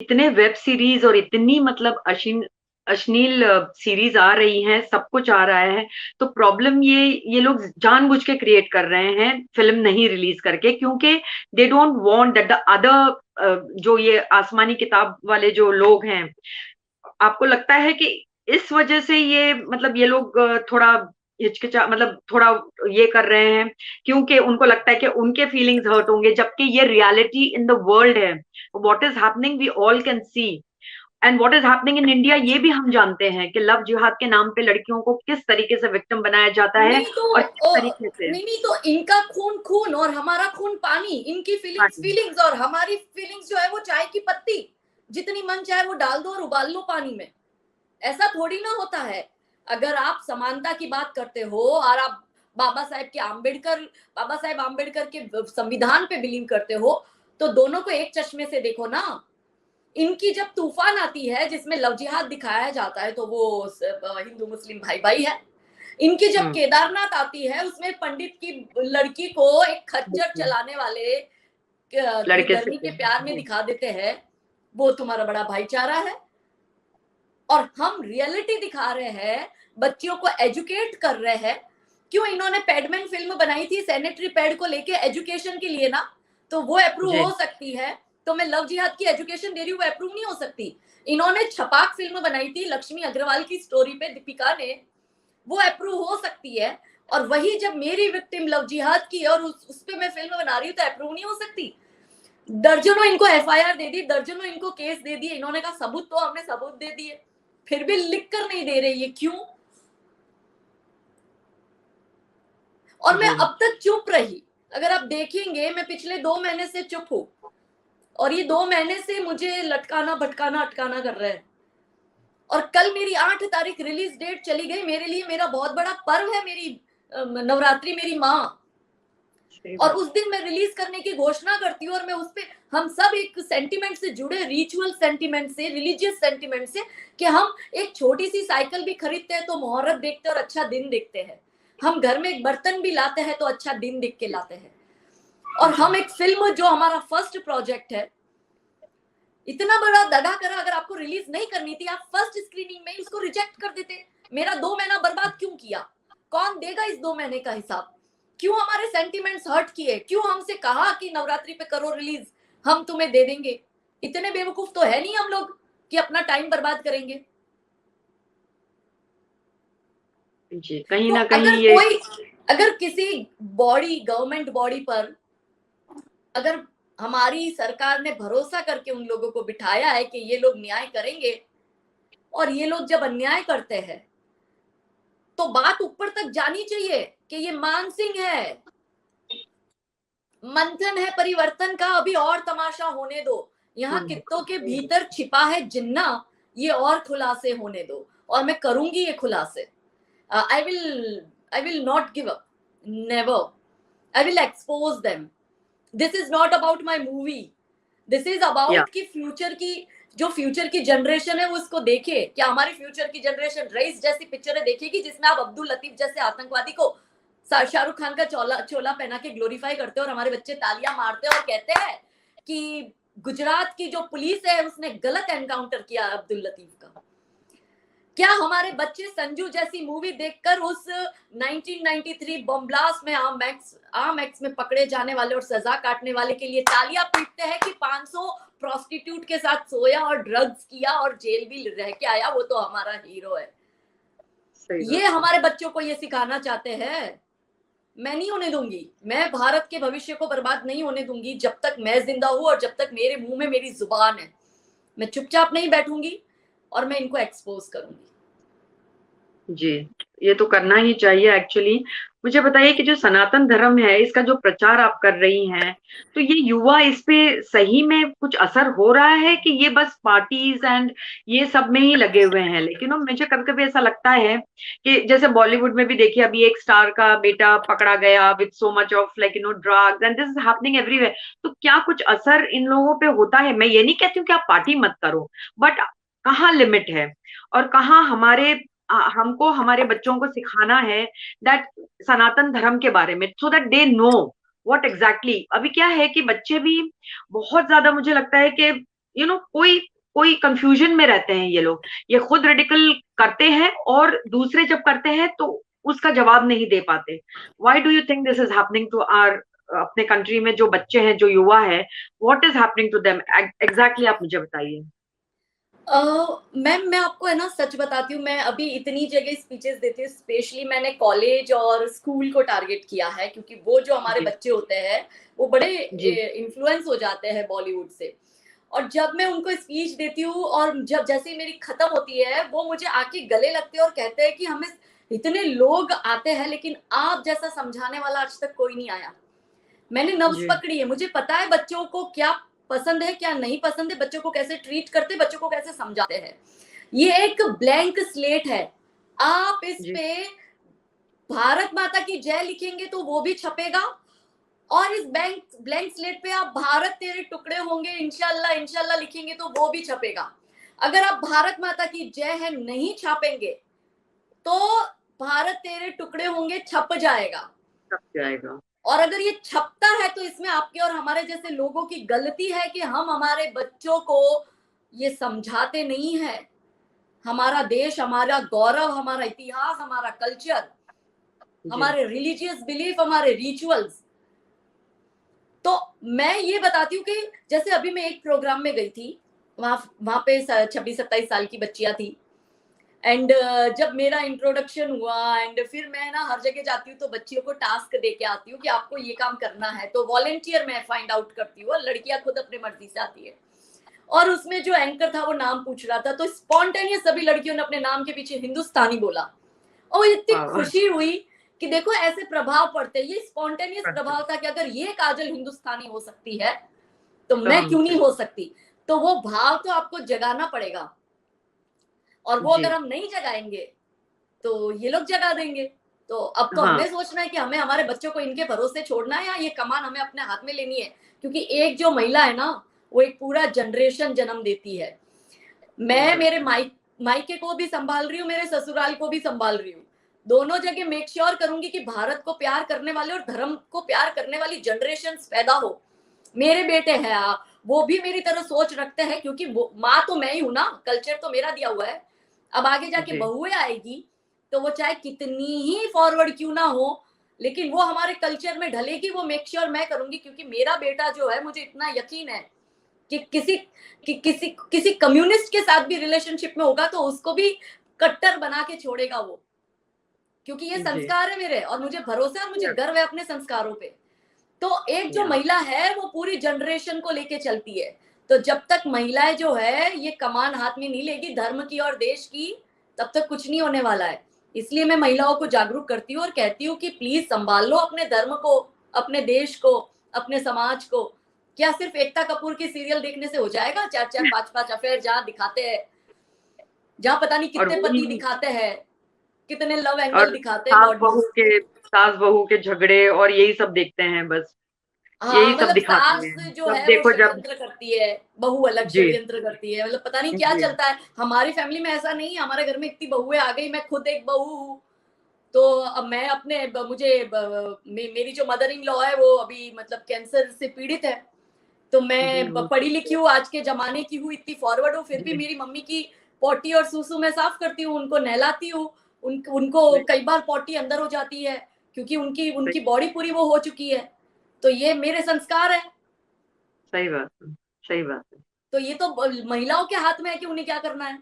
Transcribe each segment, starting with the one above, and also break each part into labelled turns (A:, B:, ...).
A: इतने web series और इतनी मतलब अश्लील सीरीज आ रही हैं, सब कुछ आ रहा है। तो प्रॉब्लम ये लोग जानबूझ के क्रिएट कर रहे हैं फिल्म नहीं रिलीज करके, क्योंकि they don't want that the other, जो ये आसमानी किताब वाले जो लोग हैं, आपको लगता है कि इस वजह से ये मतलब ये लोग थोड़ा हिचकिचा मतलब थोड़ा ये कर रहे हैं, क्योंकि उनको लगता है कि उनके फीलिंग्स हर्ट होंगे, जबकि ये रियलिटी इन द वर्ल्ड है। What is happening we all can see, and what is happening in India ये भी हम जानते हैं कि लव जिहाद के नाम पे लड़कियों को किस तरीके से विक्टिम बनाया जाता है,
B: नहीं तो
A: और किस तरीके से।
B: नहीं तो इनका खून खून और हमारा खून पानी, इनकी
A: हाँ
B: फीलिंग्स
A: जी।
B: फीलिंग्स और हमारी फीलिंग्स जो है वो चाय की पत्ती, जितनी मन चाहे वो डाल दो और उबाल लो पानी में। ऐसा थोड़ी ना होता है। अगर आप समानता की बात करते हो और आप बाबा साहेब आम्बेडकर के संविधान पे बिलीव करते हो, तो दोनों को एक चश्मे से देखो ना। इनकी जब तूफान आती है जिसमें लव जिहाद दिखाया जाता है, तो वो हिंदू मुस्लिम भाई भाई है। इनकी जब
A: हम्म।
B: केदारनाथ आती है, उसमें पंडित की लड़की को एक खच्चर चलाने वाले
A: लड़के से।
B: कुलकर्णी के प्यार में दिखा देते हैं, वो तुम्हारा बड़ा भाईचारा है। और हम रियलिटी दिखा रहे हैं, बच्चियों को एजुकेट कर रहे हैं। क्यों इन्होंने पैडमैन फिल्म बनाई थी सैनिटरी पैड को लेके एजुकेशन के लिए ना, तो वो अप्रूव
A: जी।
B: हो सकती है। तो मैं लव जिहाद की एजुकेशन दे रही हूँ, वो अप्रूव नहीं हो सकती। इन्होंने छपाक फिल्म बनाई थी लक्ष्मी अग्रवाल की स्टोरी पे, दीपिका ने, वो अप्रूव हो सकती है। और वही जब मेरी विक्टिम लव जिहाद की है और उस पे मैं फिल्म बना रही हूँ, तो अप्रूव नहीं हो सकती। दर्जनों इनको एफआईआर दे दी, दर्जनों इनको केस दे दिए। इन्होंने कहा सबूत, तो हमने सबूत दे दिए, फिर भी लिख कर नहीं दे रही है, क्यों? और मैं
A: जी।
B: अब तक चुप रही। अगर आप देखेंगे, मैं पिछले 2 महीने से चुप हूं, और ये 2 महीने से मुझे लटकाना भटकाना अटकाना कर रहे हैं। और कल मेरी 8 तारीख रिलीज डेट चली गई। मेरे लिए मेरा बहुत बड़ा पर्व है, मेरी नवरात्रि, मेरी माँ।
A: सही
B: और
A: बात।
B: उस दिन मैं रिलीज करने की घोषणा करती हूँ, और मैं उस पे हम सब एक सेंटिमेंट से जुड़े, रिचुअल सेंटिमेंट से, रिलीजियस सेंटिमेंट से, कि हम एक छोटी सी साइकिल भी खरीदते हैं तो मुहूर्त देखते हैं और अच्छा दिन देखते हैं। हम घर में एक बर्तन भी लाते हैं तो अच्छा दिन देख के लाते हैं। और
A: जी।
B: हम एक फिल्म, जो हमारा फर्स्ट प्रोजेक्ट है, इतना बड़ा दगा करा, अगर आपको रिलीज नहीं करनी थी, आप फर्स्ट स्क्रीनिंग में उसको रिजेक्ट कर देते। मेरा 2 महीना बर्बाद क्यों किया? कौन देगा इस 2 महीने का हिसाब? क्यों हमारे सेंटिमेंट्स हर्ट किए? क्यों हमसे कहा कि नवरात्रि पे करो रिलीज, हम तुम्हें दे देंगे? इतने बेवकूफ तो है नहीं हम लोग कि अपना टाइम बर्बाद करेंगे।
A: जी, कहीं
B: तो
A: ना कहीं ये।
B: अगर किसी बॉडी, गवर्नमेंट बॉडी पर, अगर हमारी सरकार ने भरोसा करके उन लोगों को बिठाया है कि ये लोग न्याय करेंगे, और ये लोग जब अन्याय करते हैं, तो बात ऊपर तक जानी चाहिए कि ये मानसिंह है, मंथन है परिवर्तन का, अभी और तमाशा होने दो। यहाँ कित्तों के भीतर छिपा है जिन्ना, ये और खुलासे होने दो, और मैं करूंगी ये खुलासे। I will not give up, never. I will expose them. This is not about my movie, this is
A: या
B: अबाउट की फ्यूचर की, जो फ्यूचर की जनरेशन है वो उसको देखे। क्या हमारी फ्यूचर की जनरेशन रईस जैसी पिक्चरें देखेगी जिसमें आप अब्दुल लतीफ जैसे आतंकवादी को शाहरुख खान का चोला चोला पहना के ग्लोरीफाई करते हो, और हमारे बच्चे तालियां मारते हैं और कहते हैं कि गुजरात की जो पुलिस है उसने गलत एनकाउंटर किया अब्दुल लतीफ का? क्या हमारे बच्चे संजू जैसी मूवी देखकर उस 1993 बम ब्लास्ट में आर्म एक्स में पकड़े जाने वाले और सजा काटने वाले के लिए तालियां पीटते हैं कि 500 प्रोस्टिट्यूट के साथ सोया और ड्रग्स किया और जेल भी रह के आया, वो तो हमारा हीरो है?
A: सही
B: ये
A: बात है।
B: हमारे बच्चों को ये सिखाना चाहते हैं। मैं नहीं होने दूंगी। मैं भारत के भविष्य को बर्बाद नहीं होने दूंगी जब तक मैं जिंदा हूं और जब तक मेरे मुंह में मेरी जुबान है। मैं चुपचाप नहीं बैठूंगी, और मैं इनको एक्सपोज करूंगी।
A: जी, ये तो करना ही चाहिए एक्चुअली। मुझे बताइए कि जो सनातन धर्म है, इसका जो प्रचार आप कर रही हैं, तो ये युवा इस पे सही में कुछ असर हो रहा है कि ये बस पार्टीज एंड ये सब में ही लगे हुए हैं? लेकिन मुझे कभी कभी ऐसा लगता है कि जैसे बॉलीवुड में भी देखिए, अभी एक स्टार का बेटा पकड़ा गया with so much of drugs, and this is happening everywhere. तो क्या कुछ असर इन लोगों पे होता है? मैं ये नहीं कहती हूँ कि आप पार्टी मत करो, बट कहाँ लिमिट है, और कहाँ हमको हमारे बच्चों को सिखाना है दैट सनातन धर्म के बारे में, so that they know what exactly. अभी क्या है कि बच्चे भी बहुत ज्यादा, मुझे लगता है कि कोई कोई कंफ्यूजन में रहते हैं ये लोग। ये खुद रेडिकल करते हैं और दूसरे जब करते हैं तो उसका जवाब नहीं दे पाते। Why do you think this is happening to our अपने कंट्री में जो बच्चे हैं, जो युवा है, what is happening to them exactly? आप मुझे बताइए।
B: मैम मैं आपको है ना सच बताती हूँ, मैं अभी इतनी जगह स्पीचेस देती हूँ, स्पेशली मैंने कॉलेज और स्कूल को टारगेट किया है, क्योंकि वो जो हमारे
A: जी
B: बच्चे होते हैं वो बड़े
A: जी
B: इन्फ्लुएंस हो जाते हैं बॉलीवुड से। और जब मैं उनको स्पीच देती हूँ और जब जैसे ही मेरी खत्म होती है, वो मुझे आके गले लगते हैं और कहते हैं कि हमें इतने लोग आते हैं लेकिन आप जैसा समझाने वाला आज तक कोई नहीं आया। मैंने नब्ज
A: जी
B: पकड़ी है, मुझे पता है बच्चों को क्या पसंद है क्या नहीं पसंद है, बच्चों को कैसे ट्रीट करते, बच्चों को कैसे समझाते हैं। ये एक ब्लैंक स्लेट है। आप इस
A: जी
B: पे भारत माता की जय लिखेंगे तो वो भी छपेगा, और इस ब्लैंक स्लेट पे आप भारत तेरे टुकड़े होंगे इंशाल्लाह इंशाल्लाह लिखेंगे तो वो भी छपेगा। अगर आप भारत माता की जय है नहीं छापेंगे तो भारत तेरे टुकड़े होंगे छप जाएगा।
A: सब जाएगा।
B: और अगर ये छपता है तो इसमें आपके और हमारे जैसे लोगों की गलती है कि हम हमारे बच्चों को ये समझाते नहीं है। हमारा देश, हमारा गौरव, हमारा इतिहास, हमारा कल्चर,
A: जी
B: हमारे रिलीजियस बिलीफ, हमारे रिचुअल्स। तो मैं ये बताती हूँ कि जैसे अभी मैं एक प्रोग्राम में गई थी, वहां वहां पे 26-27 साल की बच्चियां थी। एंड जब मेरा इंट्रोडक्शन हुआ एंड फिर मैं ना हर जगह जाती हूँ तो बच्चियों को टास्क दे के आती हूँ कि आपको ये काम करना है, तो वॉलेंटियर मैं फाइंड आउट करती हूँ, लड़कियां खुद अपनी मर्जी से आती है। और उसमें जो एंकर था वो नाम पूछ रहा था, तो स्पॉन्टेनियस सभी लड़कियों ने अपने नाम के पीछे हिंदुस्तानी बोला। और इतनी
A: हाँ
B: खुशी हुई कि देखो ऐसे प्रभाव पड़ते हैं। ये स्पॉन्टेनियस प्रभाव था कि अगर ये काजल हिंदुस्तानी हो सकती है तो
A: तो
B: मैं
A: हम
B: क्यों नहीं
A: फिर
B: हो सकती। तो वो भाव तो आपको जगाना पड़ेगा, और वो
A: जी
B: अगर हम नहीं जगाएंगे तो ये लोग जगा देंगे। तो अब तो
A: हाँ
B: हमें सोचना है कि हमें हमारे बच्चों को इनके भरोसे छोड़ना है या ये कमान हमें अपने हाथ में लेनी है, क्योंकि एक जो महिला है ना वो एक पूरा जनरेशन जन्म देती है।
A: सही
B: मैं
A: बात
B: मेरे
A: है।
B: मायके को भी संभाल रही हूँ, मेरे ससुराल को भी संभाल रही हूँ। दोनों जगह मेक श्योर करूंगी कि भारत को प्यार करने वाले और धर्म को प्यार करने वाली जनरेशन पैदा हो। मेरे बेटे हैं वो भी मेरी तरह सोच रखते हैं, क्योंकि वो माँ तो मैं ही हूं ना, कल्चर तो मेरा दिया हुआ है। अब आगे जाके
A: जी
B: बहुएं आएगी तो वो चाहे कितनी ही फॉरवर्ड क्यों ना हो, लेकिन वो हमारे कल्चर में ढलेगी, वो मेक श्योर मैं करूंगी। क्योंकि मेरा बेटा जो है, मुझे इतना यकीन है कि किसी कम्युनिस्ट के साथ भी रिलेशनशिप में होगा तो उसको भी कट्टर बना के छोड़ेगा वो, क्योंकि ये
A: जी
B: संस्कार है मेरे, और मुझे भरोसा है और मुझे गर्व है अपने संस्कारों पे। तो एक जो
A: या
B: महिला है वो पूरी जनरेशन को लेके चलती है। तो जब तक महिलाएं जो है ये कमान हाथ में नहीं लेगी धर्म की और देश की, तब तक कुछ नहीं होने वाला है। इसलिए मैं महिलाओं को जागरूक करती हूँ और कहती हूँ कि प्लीज संभाल लो अपने धर्म को, अपने देश को, अपने समाज को। क्या सिर्फ एकता कपूर की सीरियल देखने से हो जाएगा? 4-4 5-5 अफेयर जहाँ दिखाते हैं, जहाँ पता नहीं
A: और
B: कितने पति
A: वही
B: दिखाते हैं, कितने लव एंगल
A: और
B: दिखाते हैं
A: बहू
B: गॉडलेस।
A: के सास बहू के झगड़े और यही सब देखते हैं बस।
B: हाँ
A: यही सब
B: मतलब
A: दिखाते
B: सास
A: हैं
B: जो
A: जब
B: है वो
A: देखो जब।
B: षड्यंत्र करती है, बहू अलग
A: जी
B: षड्यंत्र करती है, मतलब पता नहीं क्या
A: जी
B: चलता है। हमारी फैमिली में ऐसा नहीं है, हमारे घर में इतनी बहुएं आ गई, मैं खुद एक बहू हूँ। तो अब मैं अपने मेरी जो मदर इन लॉ है वो अभी मतलब कैंसर से पीड़ित है। तो
A: जी
B: मैं पढ़ी लिखी हूँ, आज के जमाने की हूँ, इतनी फॉरवर्ड हूँ, फिर भी
A: जी
B: मेरी मम्मी की पोटी और सूसू मैं साफ करती हूँ, उनको नहलाती हूँ। उनको कई बार पोटी अंदर हो जाती है क्योंकि उनकी
A: सही
B: उनकी बॉडी पूरी वो हो चुकी है। तो ये मेरे संस्कार है।
A: सही बात है। सही बात है।
B: तो ये तो महिलाओं के हाथ में है कि उन्हें क्या करना है।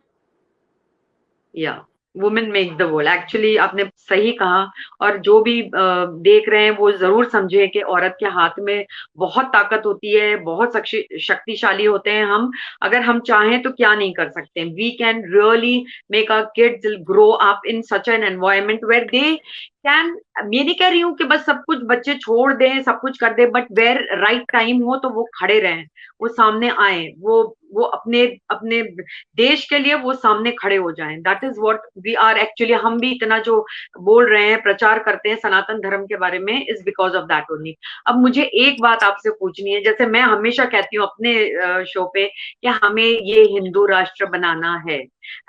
A: या women make the world, actually आपने सही कहा। और जो भी देख रहे हैं वो जरूर समझे कि औरत के हाथ में बहुत ताकत होती है, बहुत शक्तिशाली होते हैं हम। अगर हम चाहें तो क्या नहीं कर सकते। We can really make our kids grow up in such an environment where they can. ये नहीं कह रही हूँ कि बस सब कुछ बच्चे छोड़ दें, सब कुछ कर दें, बट वेयर राइट टाइम हो तो वो खड़े रहें, वो सामने आए, वो अपने अपने देश के लिए वो सामने खड़े हो जाएं। That is what we are actually. हम भी इतना जो बोल रहे हैं, प्रचार करते हैं सनातन धर्म के बारे में, is because of that only. अब मुझे एक बात आपसे पूछनी है, जैसे मैं हमेशा कहती हूँ अपने शो पे कि हमें ये हिंदू राष्ट्र बनाना है,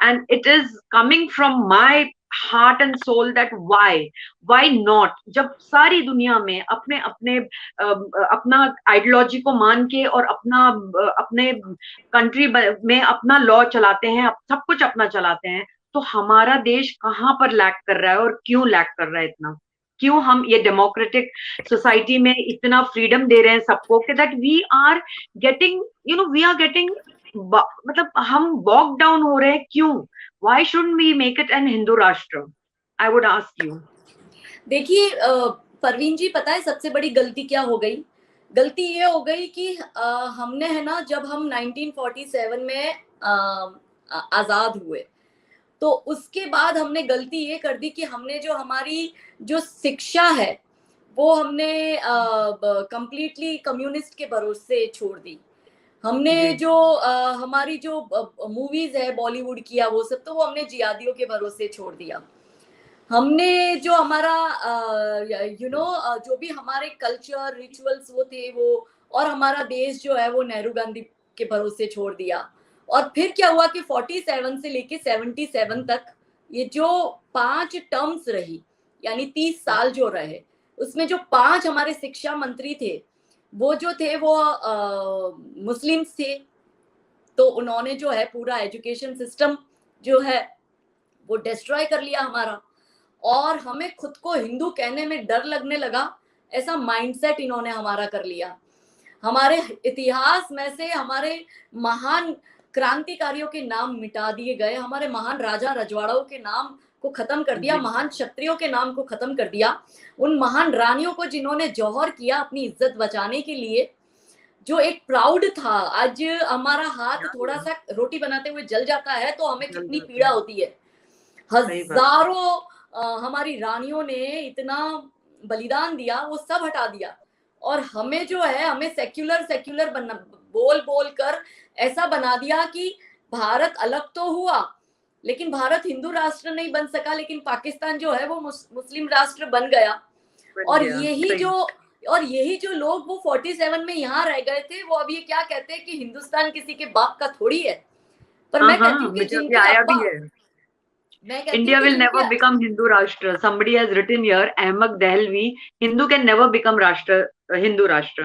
A: and it is coming from my heart and soul that why not, जब सारी दुनिया में अपने अपने अपना आइडियोलॉजी को मान के और अपने कंट्री में अपना लॉ चलाते हैं, सब कुछ अपना चलाते हैं, तो हमारा देश कहाँ पर लैक कर रहा है और क्यों लैक कर रहा है इतना? क्यों हम ये डेमोक्रेटिक सोसाइटी में इतना फ्रीडम दे रहे हैं सबको कि that we are getting, we are getting, मतलब हम वॉक डाउन हो रहे हैं, क्यों? Why shouldn't we make it an Hindu Rashtra? I would ask you.
B: देखिए परवीन जी, पता है सबसे बड़ी गलती क्या हो गई? गलती ये हो गई कि हमने, है ना, जब हम 1947 में आजाद हुए, तो उसके बाद हमने गलती ये कर दी कि हमने जो हमारी जो शिक्षा है वो हमने कंप्लीटली कम्युनिस्ट के भरोसे छोड़ दी। हमने
A: जी
B: जो हमारी जो मूवीज है बॉलीवुड की या वो सब, तो वो हमने जिहादियों के भरोसे छोड़ दिया। हमने जो हमारा जो भी हमारे कल्चर रिचुअल्स वो थे वो, और हमारा देश जो है वो नेहरू गांधी के भरोसे छोड़ दिया। और फिर क्या हुआ कि 47 से लेके 77 तक ये जो 5 टर्म्स रही, यानी 30 साल जो रहे, उसमें जो 5 हमारे शिक्षा मंत्री थे वो जो थे वो मुस्लिम्स थे। तो उन्होंने जो है पूरा एजुकेशन सिस्टम जो है वो डिस्ट्रॉय कर लिया हमारा, और हमें खुद को हिंदू कहने में डर लगने लगा, ऐसा माइंडसेट इन्होंने हमारा कर लिया। हमारे इतिहास में से हमारे महान क्रांतिकारियों के नाम मिटा दिए गए, हमारे महान राजा रजवाड़ों के नाम को खत्म कर दिया,
A: जी
B: महान क्षत्रियों के नाम को खत्म कर दिया, उन महान रानियों को जिन्होंने जौहर किया अपनी इज्जत बचाने के लिए, जो एक प्राउड था। आज हमारा हाथ थोड़ा सा रोटी बनाते हुए जल जाता है तो हमें
A: चल
B: कितनी
A: जाता
B: पीड़ा
A: है।
B: होती है।
A: सही बात है।
B: हजारों हमारी रानियों ने इतना बलिदान दिया, वो सब हटा दिया, और हमें जो है हमें सेक्युलर सेक्युलर बना, बोल बोल कर ऐसा बना दिया कि भारत अलग तो हुआ लेकिन भारत हिंदू राष्ट्र नहीं बन सका, लेकिन पाकिस्तान जो है वो मुस्लिम राष्ट्र बन गया।
A: बन
B: और
A: गया,
B: यही
A: सही।
B: जो और यही जो लोग वो 47 में यहाँ रह गए थे, वो अब ये क्या कहते हैं कि हिंदुस्तान किसी के बाप का थोड़ी है। पर
A: हाँ
B: मैं कहती
A: हाँ,
B: हूँ कि
A: मुझे अभी
B: जिनके
A: आया
B: अब्बा,
A: भी है।
B: मैं कहती हूँ
A: India
B: कि
A: will
B: जिनके
A: never become Hindu Rashtra. Somebody has written here, Ahmad Dehlvi, Hindu can never become राष्ट्र, हिंदू राष्ट्र।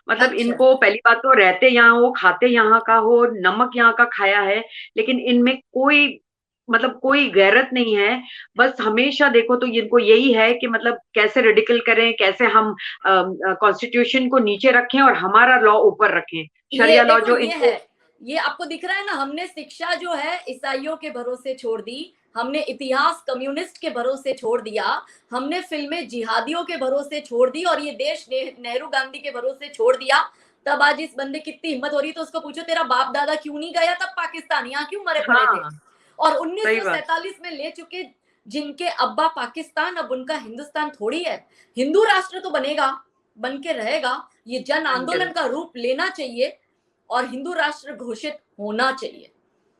A: मतलब
B: अच्छा,
A: इनको पहली बात तो रहते यहाँ हो, खाते यहाँ का हो, नमक यहाँ का खाया है, लेकिन इनमें कोई मतलब कोई गैरत नहीं है। बस हमेशा देखो तो इनको यही है कि मतलब कैसे रेडिकल करें, कैसे हम कॉन्स्टिट्यूशन को नीचे रखें और हमारा लॉ ऊपर रखें,
B: ये
A: शरिया लॉ
B: देखो,
A: जो
B: ये है,
A: इनको।
B: ये आपको दिख रहा है ना, हमने शिक्षा जो है ईसाइयों के भरोसे छोड़ दी, हमने इतिहास कम्युनिस्ट के भरोसे छोड़ दिया, हमने फिल्में जिहादियों के भरोसे छोड़ दी, और ये देश नेहरू गांधी के भरोसे छोड़ दिया। तब आज इस बंदे की इतनी हिम्मत हो रही, तो उसको पूछो तेरा बाप दादा क्यों नहीं गया तब पाकिस्तान, यहाँ क्यों मरे पड़े थे?
A: हाँ,
B: और
A: सही बात।
B: 1947 में ले चुके जिनके अब्बा पाकिस्तान, अब उनका हिंदुस्तान थोड़ी है। हिंदू राष्ट्र तो बनेगा, बन के रहेगा, ये जन
A: बन के
B: आंदोलन का रूप लेना चाहिए और हिंदू राष्ट्र घोषित होना चाहिए।